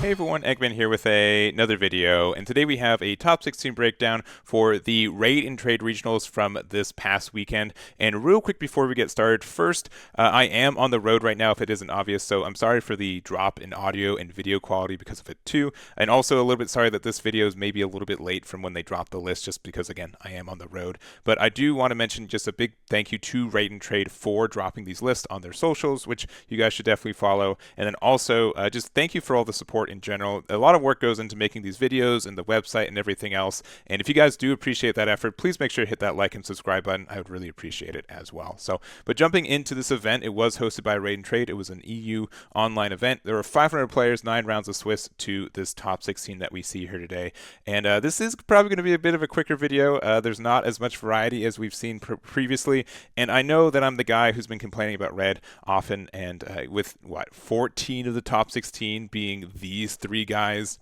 Hey everyone, Eggman here with another video, and today we have a top 16 breakdown for the Raid and Trade Regionals from this past weekend. And real quick before we get started, first, I am on the road right now if it isn't obvious, so I'm sorry for the drop in audio and video quality because of it too. And also a little bit sorry that this video is maybe a little bit late from when they dropped the list, just because again, I am on the road. But I do want to mention just a big thank you to Raid and Trade for dropping these lists on their socials, which you guys should definitely follow. And then also, just thank you for all the support in general. A lot of work goes into making these videos and the website and everything else. And if you guys do appreciate that effort, please make sure to hit that like and subscribe button. I would really appreciate it as well. So, but jumping into this event, it was hosted by Raid and Trade. It was an EU online event. There were 500 players, 9 rounds of Swiss to this top 16 that we see here today. And this is probably going to be a bit of a quicker video. There's not as much variety as we've seen previously. And I know that I'm the guy who's been complaining about Red often, and with 14 of the top 16 being these 3 guys,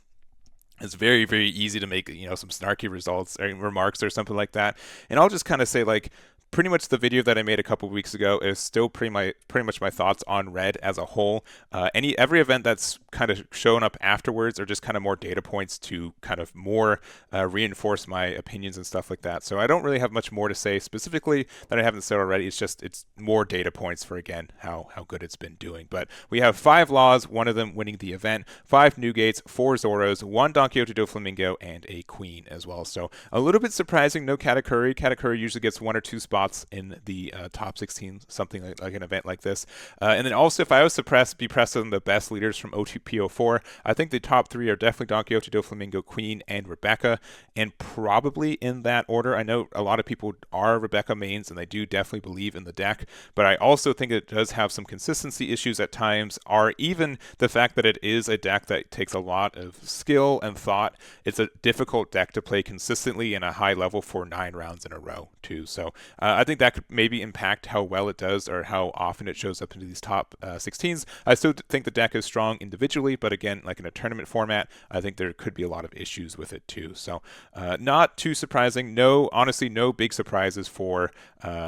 it's very, very easy to make, some snarky results or remarks or something like that. And I'll just kind of say, like, pretty much the video that I made a couple weeks ago is still pretty much my thoughts on Red as a whole. Every event that's kind of shown up afterwards are just kind of more data points to kind of more reinforce my opinions and stuff like that. So I don't really have much more to say specifically that I haven't said already. It's more data points for, again, how good it's been doing. But we have 5 Laws, one of them winning the event, 5 Newgates, 4 Zoros, 1 Donquixote Doflamingo, and a Queen as well. So a little bit surprising, no Katakuri. Katakuri usually gets 1 or 2 spots in the top 16, something like an event like this. And then also, if I was to be pressed on the best leaders from OP04, I think the top 3 are definitely Donquixote, Doflamingo, Queen, and Rebecca, and probably in that order. I know a lot of people are Rebecca mains, and they do definitely believe in the deck, but I also think it does have some consistency issues at times, or even the fact that it is a deck that takes a lot of skill and thought. It's a difficult deck to play consistently in a high level for 9 rounds in a row, too. So I think that could maybe impact how well it does or how often it shows up into these top 16s. I still think the deck is strong individually, but again, like in a tournament format, I think there could be a lot of issues with it too. So not too surprising. Honestly, no big surprises for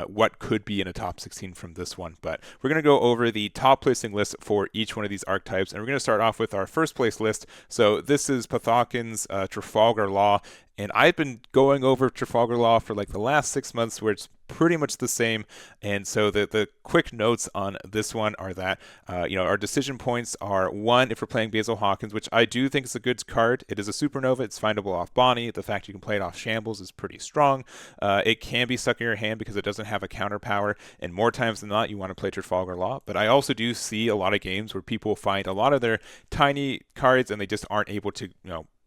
what could be in a top 16 from this one. But we're going to go over the top placing list for each one of these archetypes, and we're going to start off with our first place list. So this is Panthakan's Trafalgar Law. And I've been going over Trafalgar Law for like the last 6 months, where it's pretty much the same. And so the quick notes on this one are that, our decision points are 1, if we're playing Basil Hawkins, which I do think is a good card. It is a supernova. It's findable off Bonnie. The fact you can play it off Shambles is pretty strong. It can be stuck in your hand because it doesn't have a counter power. And more times than not, you want to play Trafalgar Law. But I also do see a lot of games where people find a lot of their tiny cards and they just aren't able to,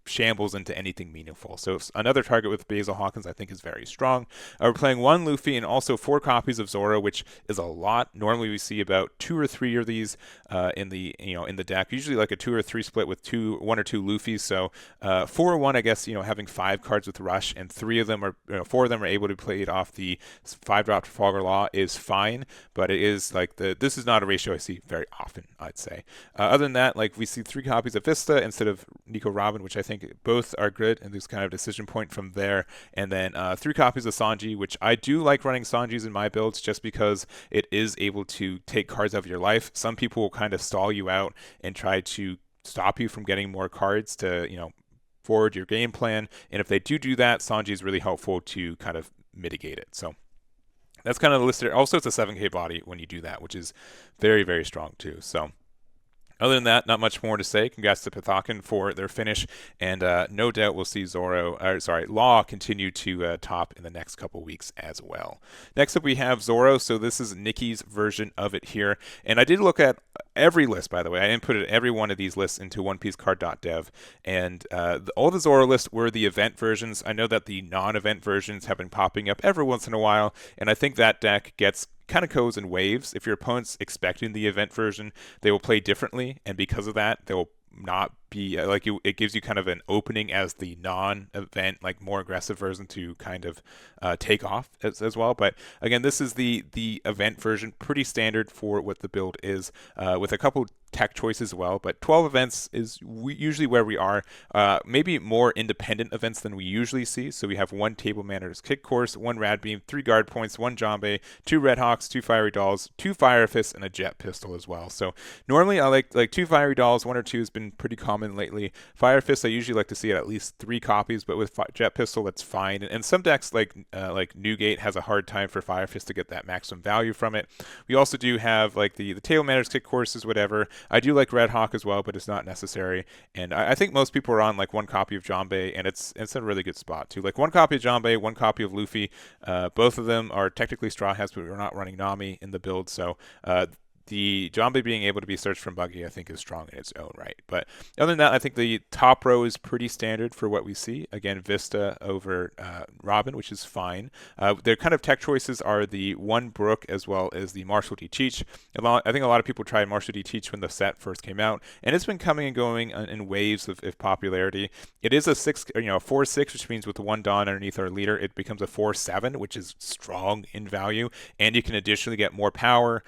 shambles into anything meaningful. So another target with Basil Hawkins I think is very strong. We're playing 1 Luffy and also 4 copies of Zoro, which is a lot. Normally we see about 2 or 3 of these in the deck. Usually like a 2 or 3 split with 1 or 2 Luffys. So 4 or 1, I guess, having 5 cards with Rush and 4 of them are able to play it off the 5-drop Trafalgar Law is fine, but it is like this is not a ratio I see very often, I'd say. Other than that, like we see 3 copies of Vista instead of Nico Robin, which I think both are good, and there's kind of a decision point from there. And then 3 copies of Sanji, which I do like running Sanjis in my builds just because it is able to take cards out of your life. Some people will kind of stall you out and try to stop you from getting more cards to, forward your game plan. And if they do that, Sanji is really helpful to kind of mitigate it. So that's kind of the list there. Also, it's a 7k body when you do that, which is very, very strong too. So other than that, not much more to say. Congrats to Panthakan for their finish, and no doubt we'll see Law continue to top in the next couple weeks as well. Next up, we have Zoro. So this is Nicky's version of it here, and I did look at every list, by the way. I inputted every one of these lists into OnePieceCard.dev, and all the Zoro lists were the event versions. I know that the non-event versions have been popping up every once in a while, and I think that deck kind of goes in waves. If your opponent's expecting the event version, they will play differently, and because of that, they will not be it gives you kind of an opening as the non-event, like more aggressive version to kind of take off as well. But again, this is the event version, pretty standard for what the build is, with a couple tech choice as well, but 12 events is usually where we are. Maybe more independent events than we usually see. So we have 1 Table Manners Kick Course, 1 Rad Beam, 3 Guard Points, 1 Jambe, 2 Red Hawks, 2 Fiery Dolls, 2 Fire Fists, and a Jet Pistol as well. So normally I like 2 Fiery Dolls, 1 or 2 has been pretty common lately. Fire Fist I usually like to see at least 3 copies, but with Jet Pistol that's fine. And some decks like Newgate has a hard time for Fire Fist to get that maximum value from it. We also do have like the Table Manners Kick Courses, whatever. I do like Red Hawk as well, but it's not necessary. And I think most people are on like 1 copy of Jambe, and it's a really good spot too. Like 1 copy of Jambe, 1 copy of Luffy. Both of them are technically Straw Hats, but we're not running Nami in the build, so the Jambe being able to be searched from Buggy, I think, is strong in its own right. But other than that, I think the top row is pretty standard for what we see. Again, Vista over Robin, which is fine. Their kind of tech choices are the 1 Brook as well as the Martial D Teach. I think a lot of people tried Martial D Teach when the set first came out, and it's been coming and going in waves of popularity. It is a 4/6, which means with the 1 Dawn underneath our leader, it becomes a 4/7, which is strong in value, and you can additionally get more power,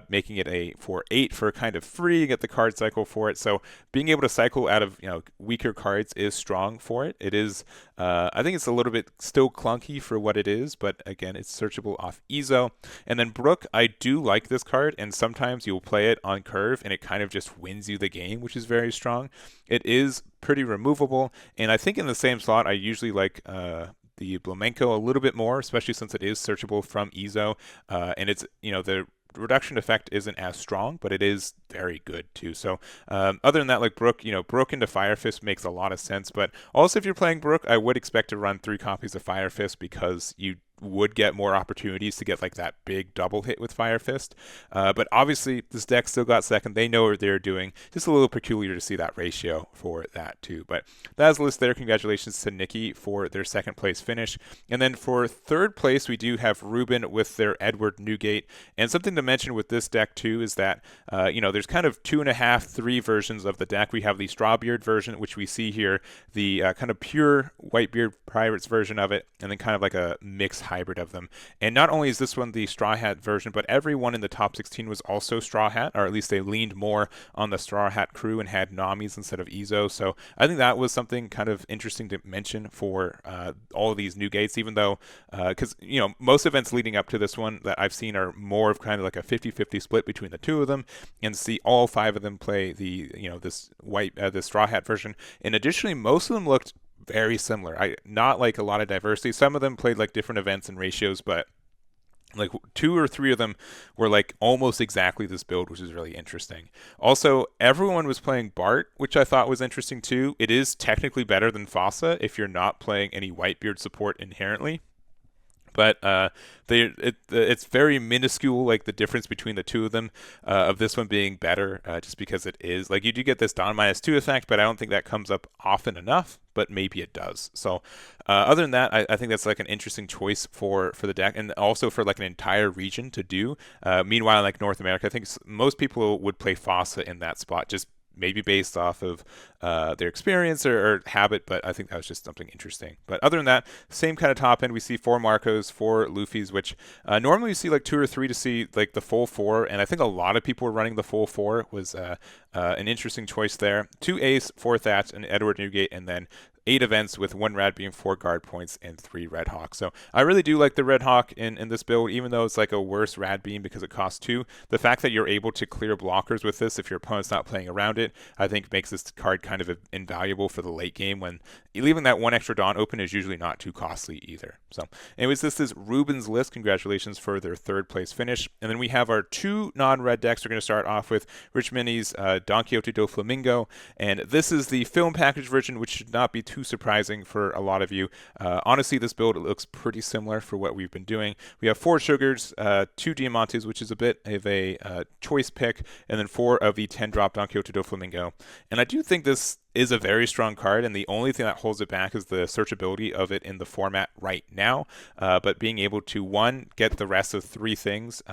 making it a 4/8 for kind of free, get the card cycle for it. So being able to cycle out of weaker cards is strong for it. It is, I think it's a little bit still clunky for what it is, but again, it's searchable off Ezo. And then Brook, I do like this card, and sometimes you'll play it on curve and it kind of just wins you the game, which is very strong. It is pretty removable, and I think in the same slot I usually like the Flamenco a little bit more, especially since it is searchable from Ezo, and it's the reduction effect isn't as strong, but it is very good too. So other than that, like Brook, Brook into Fire Fist makes a lot of sense. But also, if you're playing Brook, I would expect to run 3 copies of Fire Fist because you would get more opportunities to get like that big double hit with Fire Fist. But obviously, this deck still got second. They know what they're doing. Just a little peculiar to see that ratio for that too. But that's the list there. Congratulations to Nicky for their 2nd place finish. And then for 3rd place, we do have Ruben with their Edward Newgate. And something to mention with this deck too is that there's kind of 2.5, 3 versions of the deck. We have the Strawbeard version, which we see here, the kind of pure Whitebeard Pirates version of it, and then kind of like a mixed hybrid of them. And not only is this one the Straw Hat version, but everyone in the top 16 was also Straw Hat, or at least they leaned more on the Straw Hat crew and had Namis instead of Ezo. So I think that was something kind of interesting to mention for all of these Newgates, even though, because, most events leading up to this one that I've seen are more of kind of like a 50-50 split between the 2 of them, and see all 5 of them play the, this Straw Hat version. And additionally, most of them looked very similar. Not like a lot of diversity. Some of them played like different events and ratios, but like 2 or 3 of them were like almost exactly this build, which is really interesting. Also, everyone was playing Bart, which I thought was interesting too. It is technically better than Fossa if you're not playing any Whitebeard support inherently. But it's very minuscule, like the difference between the 2 of them, of this one being better, just because it is. Like, you do get this Dawn -2 effect, but I don't think that comes up often enough, but maybe it does. So other than that, I think that's like an interesting choice for the deck, and also for like an entire region to do. Meanwhile, like North America, I think most people would play Fossa in that spot, just maybe based off of their experience or habit, but I think that was just something interesting. But other than that, same kind of top end. We see 4 Marcos, 4 Luffy's, which normally you see like 2 or 3 to see like the full 4, and I think a lot of people were running the full 4. Was an interesting choice there. 2 Ace, 4 Thatch, and Edward Newgate, and then 8 events with 1 Rad Beam, 4 Guard Points, and 3 Red Hawk. So I really do like the Red Hawk in this build, even though it's like a worse Rad Beam because it costs 2. The fact that you're able to clear blockers with this if your opponent's not playing around it, I think makes this card kind of invaluable for the late game, when leaving that 1 extra Dawn open is usually not too costly either. So anyways, this is Ruben's list. Congratulations for their 3rd place finish. And then we have our 2 non-red decks. We're going to start off with Richmany's Donquixote Doflamingo, and this is the film package version, which should not be too surprising for a lot of you. Honestly, this build looks pretty similar for what we've been doing. We have 4 Sugars, 2 Diamantes, which is a bit of a choice pick, and then 4 of the 10-drop Donquixote Doflamingo. And I do think this is a very strong card, and the only thing that holds it back is the searchability of it in the format right now. But being able to, 1, get the rest of 3 things,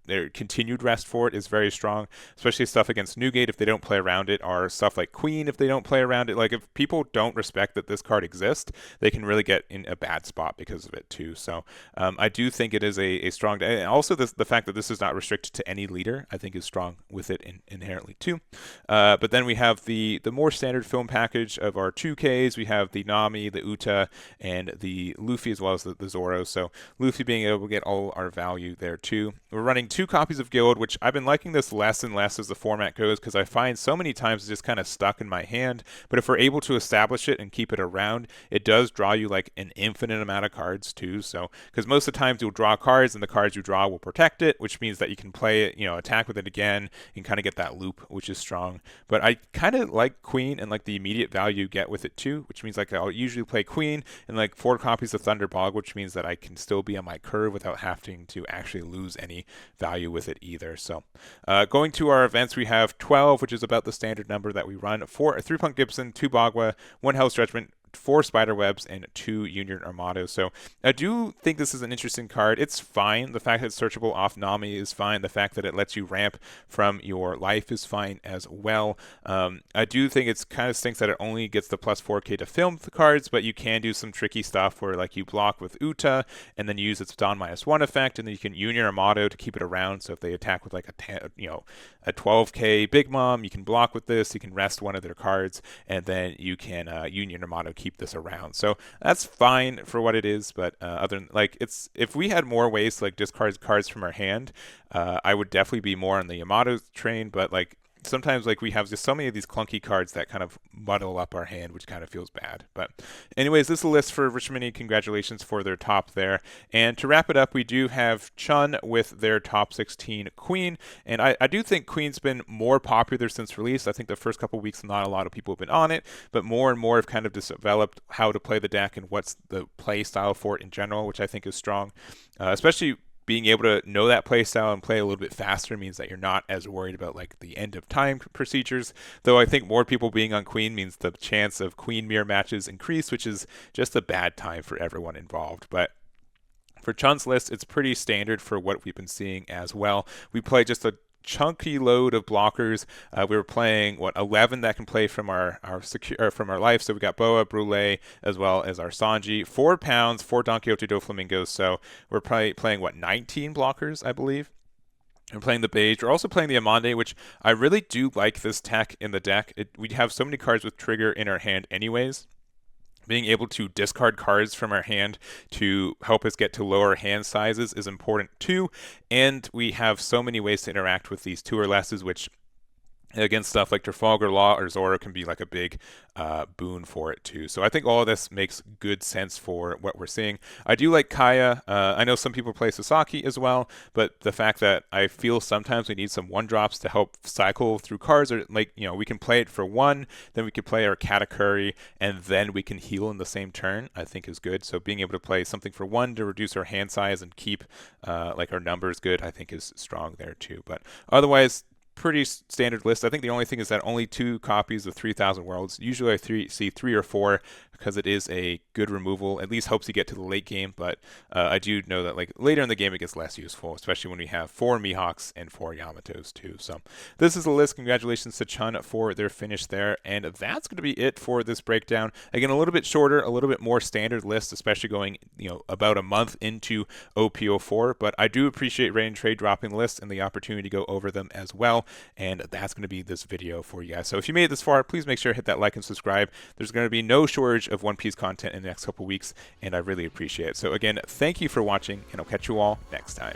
their continued rest for it is very strong, especially stuff against Newgate if they don't play around it, or stuff like Queen if they don't play around it. Like, if people don't respect that this card exists, they can really get in a bad spot because of it too. So I do think it is a strong deck. And also the fact that this is not restricted to any leader, I think is strong with it inherently too. But then we have the more standard film package of our 2Ks. We have the Nami, the Uta, and the Luffy, as well as the Zoro. So Luffy being able to get all our value there too. We're running 2 copies of Guild, which I've been liking this less and less as the format goes, because I find so many times it's just kind of stuck in my hand. But if we're able to establish it and keep it around, it does draw you like an infinite amount of cards too. So, because most of the times you'll draw cards and the cards you draw will protect it, which means that you can play it, attack with it again and kind of get that loop, which is strong. But I kind of like Queen and like the immediate value you get with it too, which means like I'll usually play Queen and like 4 copies of Thunderbog, which means that I can still be on my curve without having to actually lose any value with it either. So going to our events, we have 12, which is about the standard number that we run. 3 Punk Gibson, 2 Bagua, 1 Hell's Judgment, 4 Spiderwebs, and 2 Union Armados. So I do think this is an interesting card. It's fine. The fact that it's searchable off Nami is fine. The fact that it lets you ramp from your life is fine as well. I do think it's kind of stinks that it only gets the plus 4k to film the cards, but you can do some tricky stuff where like you block with Uta and then use its Dawn -1 effect, and then you can Union Armado to keep it around. So if they attack with like a 12k Big Mom, you can block with this, you can rest one of their cards, and then you can Union Armado keep this around. So that's fine for what it is, but other than like, it's, if we had more ways to like discard cards from our hand, I would definitely be more on the Yamato train. But like, sometimes like we have just so many of these clunky cards that kind of muddle up our hand, which kind of feels bad. But anyways, this is a list for Richmany. Congratulations for their top there. And to wrap it up, we do have Chun with their top 16 Queen. And I do think Queen's been more popular since release. I think the first couple weeks, not a lot of people have been on it, but more and more have kind of developed how to play the deck and what's the play style for it in general, which I think is strong, especially being able to know that play style and play a little bit faster means that you're not as worried about like the end of time procedures. Though I think more people being on Queen means the chance of Queen mirror matches increase, which is just a bad time for everyone involved. But for Chun's list, it's pretty standard for what we've been seeing as well. We play just a chunky load of blockers. We were playing 11 that can play from our life. So we got Boa, Brule, as well as our Sanji. 4 pounds, 4 Donquixote Doflamingos. So we're probably playing 19 blockers, I believe. We're playing the Beige. We're also playing the Amande, which I really do like this tech in the deck. We have so many cards with trigger in our hand anyways. Being able to discard cards from our hand to help us get to lower hand sizes is important too. And we have so many ways to interact with these 2 or lesses, which against stuff like Trafalgar Law or Zoro can be like a big boon for it too. So I think all of this makes good sense for what we're seeing. I do like Kaya. I know some people play Sasaki as well, but the fact that I feel sometimes we need some 1-drops to help cycle through cards, or like, we can play it for 1, then we could play our Katakuri, and then we can heal in the same turn, I think is good. So being able to play something for 1 to reduce our hand size and keep like our numbers good, I think is strong there too. But otherwise, pretty standard list. I think the only thing is that only 2 copies of 3,000 Worlds. Usually I see 3 or 4 because it is a good removal. At least helps you get to the late game, but I do know that like later in the game it gets less useful, especially when we have 4 Mihawks and 4 Yamatos too. So this is the list. Congratulations to Chun for their finish there, and that's going to be it for this breakdown. Again, a little bit shorter, a little bit more standard list, especially going about a month into OP04. But I do appreciate Raid and Trade dropping the list and the opportunity to go over them as well. And that's going to be this video for you guys. So if you made it this far, please make sure to hit that like and subscribe. There's going to be no shortage of One Piece content in the next couple weeks, and I really appreciate it. So again, thank you for watching, and I'll catch you all next time.